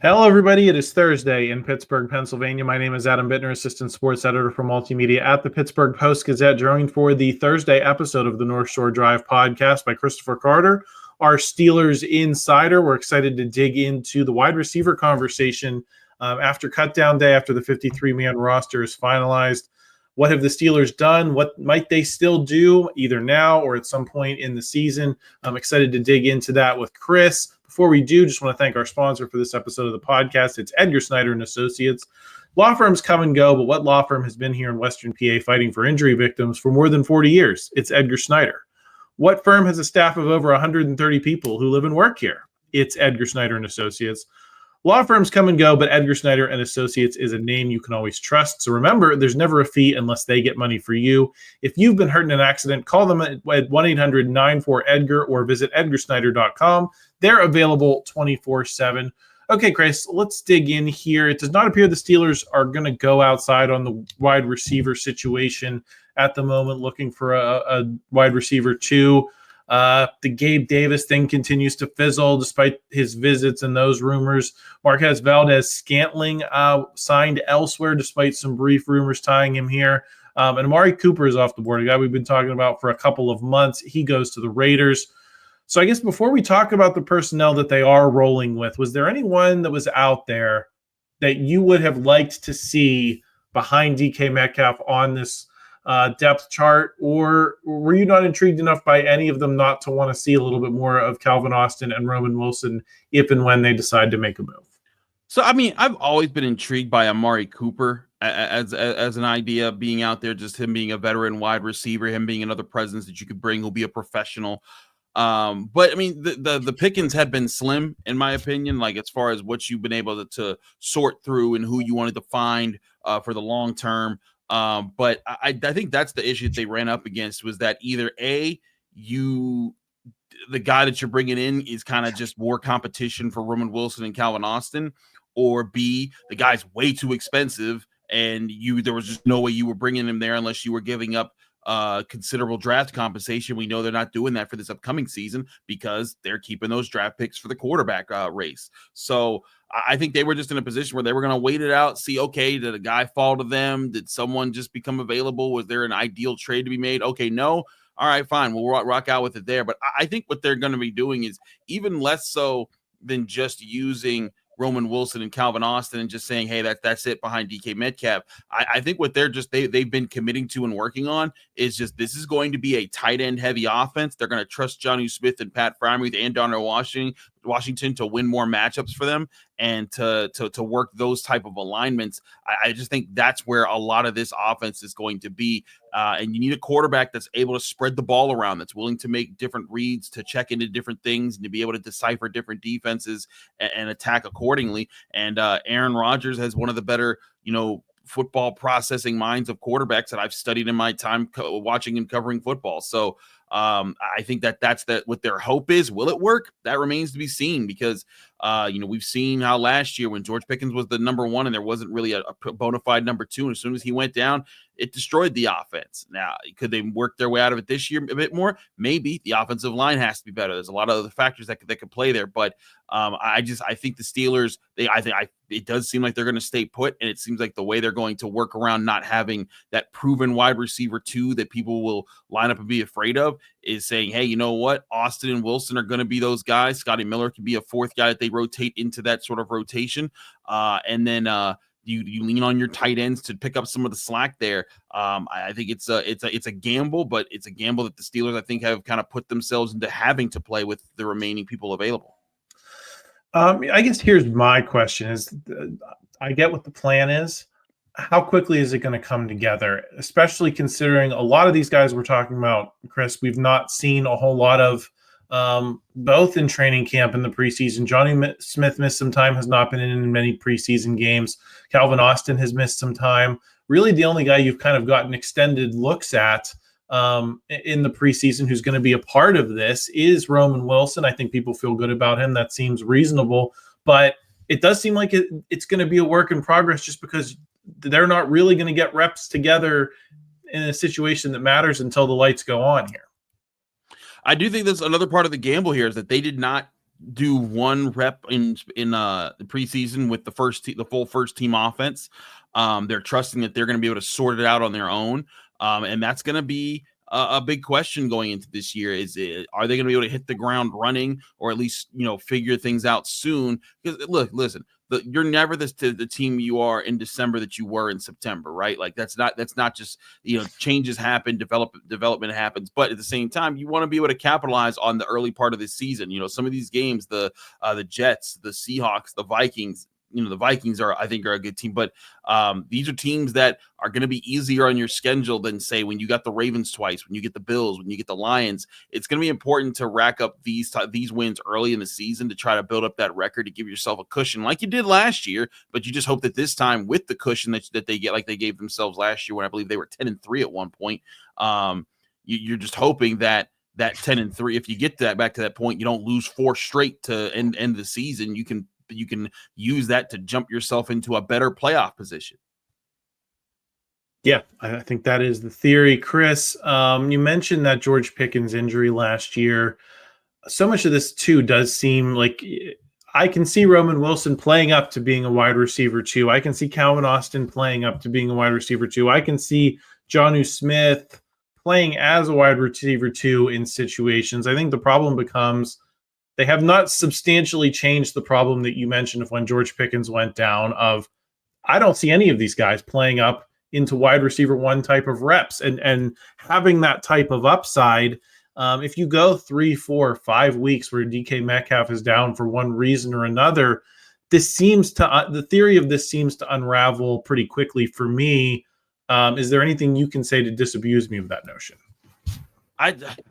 Hello, everybody. It is Thursday in Pittsburgh, Pennsylvania. My name is Adam Bittner, Assistant Sports Editor for Multimedia at the Pittsburgh Post-Gazette, joined for the Thursday episode of the North Shore Drive podcast by Christopher Carter, our Steelers insider. We're excited to dig into the wide receiver conversation after cutdown day, after the 53-man roster is finalized. What have the Steelers done? What might they still do either now or at some point in the season? I'm excited to dig into that with Chris. Before we do, just want to thank our sponsor for this episode of the podcast. It's Edgar Snyder Associates. Law firms come and go, but what law firm has been here in Western PA fighting for injury victims for more than 40 years? It's Edgar Snyder. What firm has a staff of over 130 people who live and work here? It's Edgar Snyder Associates. Law firms come and go, but Edgar Snyder and Associates is a name you can always trust. So remember, there's never a fee unless they get money for you. If you've been hurt in an accident, call them at 1-800-94-EDGAR or visit edgarsnyder.com. They're available 24/7. Okay, Chris, let's dig in here. It does not appear the Steelers are going to go outside on the wide receiver situation at the moment, looking for a wide receiver too. The Gabe Davis thing continues to fizzle despite his visits and those rumors. Marquez Valdes-Scantling signed elsewhere despite some brief rumors tying him here. And Amari Cooper is off the board, a guy we've been talking about for a couple of months. He goes to the Raiders. So I guess before we talk about the personnel that they are rolling with, was there anyone that was out there that you would have liked to see behind DK Metcalf on this depth chart, or were you not intrigued enough by any of them not to want to see a little bit more of Calvin Austin and Roman Wilson if and when they decide to make a move? So, I mean, I've always been intrigued by Amari Cooper as an idea, being out there, just him being a veteran wide receiver, him being another presence that you could bring who'll be a professional. But I mean, the pickings had been slim, in my opinion, like as far as what you've been able to sort through and who you wanted to find for the long term. But I think that's the issue that they ran up against, was that either the guy that you're bringing in is kind of just more competition for Roman Wilson and Calvin Austin, or B, the guy's way too expensive and there was just no way you were bringing him there unless you were giving up considerable draft compensation. We know they're not doing that for this upcoming season because they're keeping those draft picks for the quarterback race. So I think they were just in a position where they were going to wait it out, see, okay, did a guy fall to them? Did someone just become available? Was there an ideal trade to be made? Okay, no. All right, fine. We'll rock out with it there. But I think what they're going to be doing is even less so than just using Roman Wilson and Calvin Austin and just saying, hey, that's it behind DK Metcalf. I think what they've been committing to and working on is just, this is going to be a tight end heavy offense. They're going to trust Jonnu Smith and Freiermuth and Darnell Washington to win more matchups for them and to work those type of alignments. I just think that's where a lot of this offense is going to be. And you need a quarterback that's able to spread the ball around, that's willing to make different reads, to check into different things, and to be able to decipher different defenses and attack accordingly. And Aaron Rodgers has one of the better, football processing minds of quarterbacks that I've studied in my time watching and covering football. So I think that's what their hope is. Will it work? That remains to be seen, because we've seen how last year when George Pickens was the number one and there wasn't really a bona fide number two, and as soon as he went down, it destroyed the offense. Now, could they work their way out of it this year a bit more? Maybe. The offensive line has to be better. There's a lot of other factors that could play there, but I think the Steelers, it does seem like they're going to stay put, and it seems like the way they're going to work around not having that proven wide receiver two that people will line up and be afraid of is saying, hey, you know what? Austin and Wilson are going to be those guys. Scotty Miller can be a fourth guy that they rotate into that sort of rotation. And then you lean on your tight ends to pick up some of the slack there. I think it's a gamble, but it's a gamble that the Steelers, I think, have kind of put themselves into having to play with the remaining people available. I guess here's my question is, I get what the plan is. How quickly is it going to come together, especially considering a lot of these guys we're talking about, Chris, we've not seen a whole lot of both in training camp in the preseason. Jonnu Smith missed some time, has not been in many preseason games. Calvin Austin has missed some time. Really, the only guy you've kind of gotten extended looks at in the preseason who's going to be a part of this is Roman Wilson. I think people feel good about him. That seems reasonable. But it does seem like it's going to be a work in progress, just because they're not really going to get reps together in a situation that matters until the lights go on here. I do think that's another part of the gamble here, is that they did not do one rep in the preseason with the full first team offense. They're trusting that they're going to be able to sort it out on their own, and that's going to be a big question going into this year. Are they going to be able to hit the ground running, or at least figure things out soon? Because listen, you're never the team you are in December that you were in September, right? Like that's not just changes happen, development happens, but at the same time, you want to be able to capitalize on the early part of the season. Some of these games, the Jets, the Seahawks, the Vikings. The Vikings I think are a good team, but these are teams that are going to be easier on your schedule than, say, when you got the Ravens twice, when you get the Bills, when you get the Lions. It's going to be important to rack up these wins early in the season to try to build up that record, to give yourself a cushion like you did last year. But you just hope that this time, with the cushion that they get, like they gave themselves last year, when I believe they were 10-3 at one point, you're just hoping that 10-3, if you get back to that point, you don't lose 4 straight to end the season. You can use that to jump yourself into a better playoff position. Yeah, I think that is the theory. Chris, you mentioned that George Pickens injury last year. So much of this too does seem like I can see Roman Wilson playing up to being a wide receiver 2. I can see Calvin Austin playing up to being a wide receiver 2. I can see Jonnu Smith playing as a wide receiver 2 in situations. I think the problem becomes they have not substantially changed the problem that you mentioned of when George Pickens went down. Of I don't see any of these guys playing up into wide receiver 1 type of reps and having that type of upside. If you go 3, 4, 5 weeks where DK Metcalf is down for one reason or another, the theory of this seems to unravel pretty quickly for me. Is there anything you can say to disabuse me of that notion?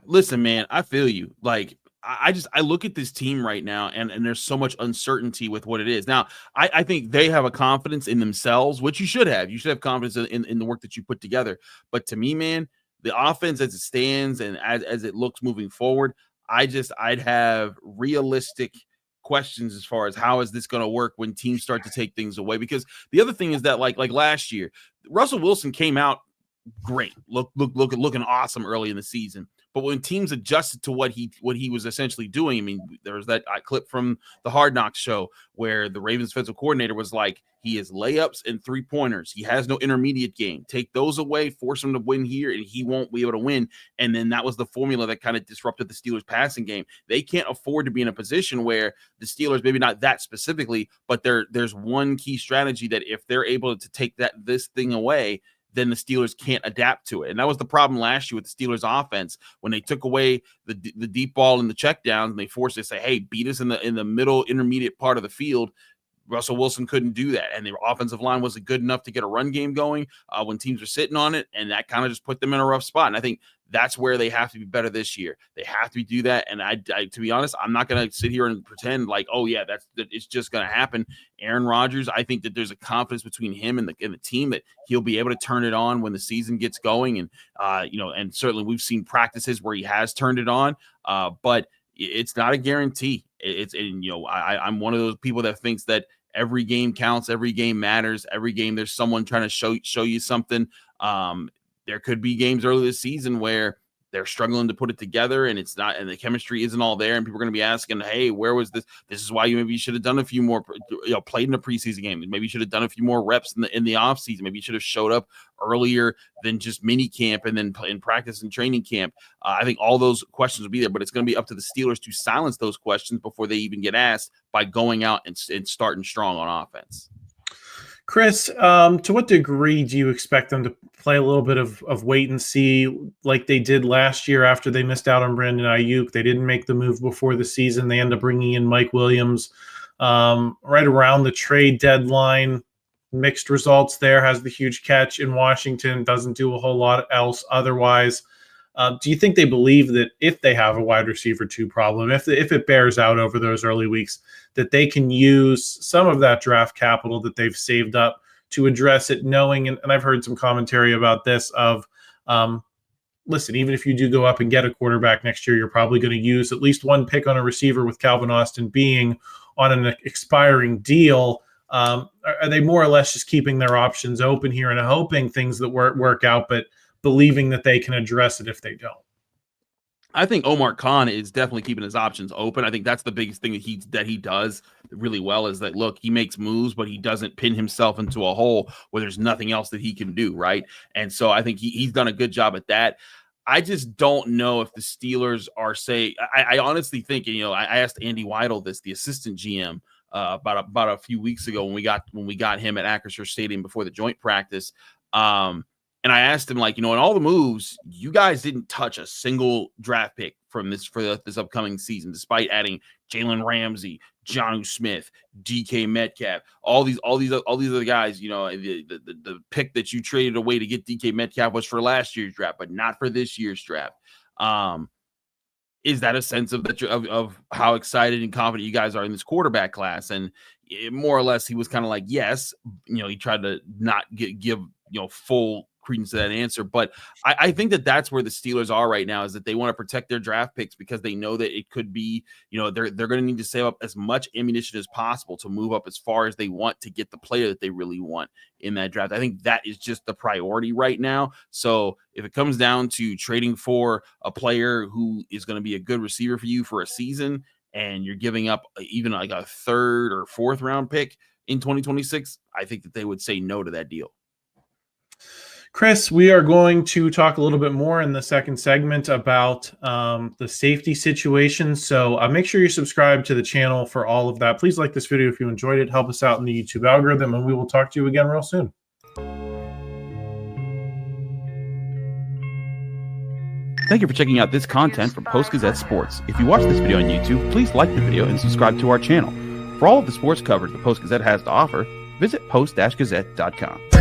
Listen, man, I feel you. Like, I look at this team right now, and there's so much uncertainty with what it is. Now, I think they have a confidence in themselves, which you should have. You should have confidence in the work that you put together. But to me, man, the offense as it stands and as it looks moving forward, I'd have realistic questions as far as how is this going to work when teams start to take things away. Because the other thing is that like last year, Russell Wilson came out great, looking awesome early in the season. But when teams adjusted to what he was essentially doing, I mean, there was that clip from the Hard Knocks show where the Ravens defensive coordinator was like, he has layups and 3-pointers. He has no intermediate game. Take those away, force him to win here, and he won't be able to win. And then that was the formula that kind of disrupted the Steelers' passing game. They can't afford to be in a position where the Steelers, maybe not that specifically, but there's one key strategy that if they're able to take this thing away, then the Steelers can't adapt to it. And that was the problem last year with the Steelers offense. When they took away the deep ball and the checkdowns, and they forced it to say, hey, beat us in the middle intermediate part of the field, Russell Wilson couldn't do that. And the offensive line wasn't good enough to get a run game going when teams were sitting on it. And that kind of just put them in a rough spot. And I think that's where they have to be better this year. They have to do that. And I to be honest, I'm not going to sit here and pretend like, oh yeah, it's just going to happen. Aaron Rodgers, I think that there's a confidence between him and the team that he'll be able to turn it on when the season gets going. And, and certainly we've seen practices where he has turned it on, but it's not a guarantee. I'm one of those people that thinks that every game counts, every game matters, every game there's someone trying to show you something. There could be games early this season where they're struggling to put it together and it's not, and the chemistry isn't all there. And people are going to be asking, hey, where was this? This is why you should have done a few more, played in a preseason game. Maybe you should have done a few more reps in the off season. Maybe you should have showed up earlier than just mini camp and then in practice and training camp. I think all those questions will be there, but it's going to be up to the Steelers to silence those questions before they even get asked by going out and starting strong on offense. Chris, to what degree do you expect them to play a little bit of wait and see like they did last year after they missed out on Brandon Ayuk? They didn't make the move before the season. They end up bringing in Mike Williams right around the trade deadline. Mixed results there, has the huge catch in Washington, doesn't do a whole lot else otherwise. Do you think they believe that if they have a wide receiver 2 problem, if it bears out over those early weeks, that they can use some of that draft capital that they've saved up to address it, knowing, and I've heard some commentary about this of, listen, even if you do go up and get a quarterback next year, you're probably going to use at least one pick on a receiver with Calvin Austin being on an expiring deal. Are they more or less just keeping their options open here and hoping things that work out, but believing that they can address it if they don't? I think Omar Khan is definitely keeping his options open. I think that's the biggest thing that he does really well is that, look, he makes moves, but he doesn't pin himself into a hole where there's nothing else that he can do, right? And so I think he's done a good job at that. I just don't know if the Steelers are I honestly think, and, I asked Andy Weidel this, the assistant GM, about a few weeks ago when we got him at Acrisure Stadium before the joint practice. And I asked him, in all the moves, you guys didn't touch a single draft pick from this this upcoming season, despite adding Jalen Ramsey, Jonnu Smith, DK Metcalf, all these other guys. The pick that you traded away to get DK Metcalf was for last year's draft, but not for this year's draft. Is that a sense of how excited and confident you guys are in this quarterback class? And more or less, he was kind of like, yes. He tried to not give full credence to that answer, but I think that's where the Steelers are right now, is that they want to protect their draft picks because they know that it could be, they're going to need to save up as much ammunition as possible to move up as far as they want to get the player that they really want in that draft. I think that is just the priority right now. So if it comes down to trading for a player who is going to be a good receiver for you for a season, and you're giving up even like a third or fourth round pick in 2026, I think that they would say no to that deal. Chris, we are going to talk a little bit more in the second segment about the safety situation. So make sure you subscribe to the channel for all of that. Please like this video if you enjoyed it. Help us out in the YouTube algorithm, and we will talk to you again real soon. Thank you for checking out this content from Post-Gazette Sports. If you watch this video on YouTube, please like the video and subscribe to our channel. For all of the sports coverage the Post-Gazette has to offer, visit post-gazette.com.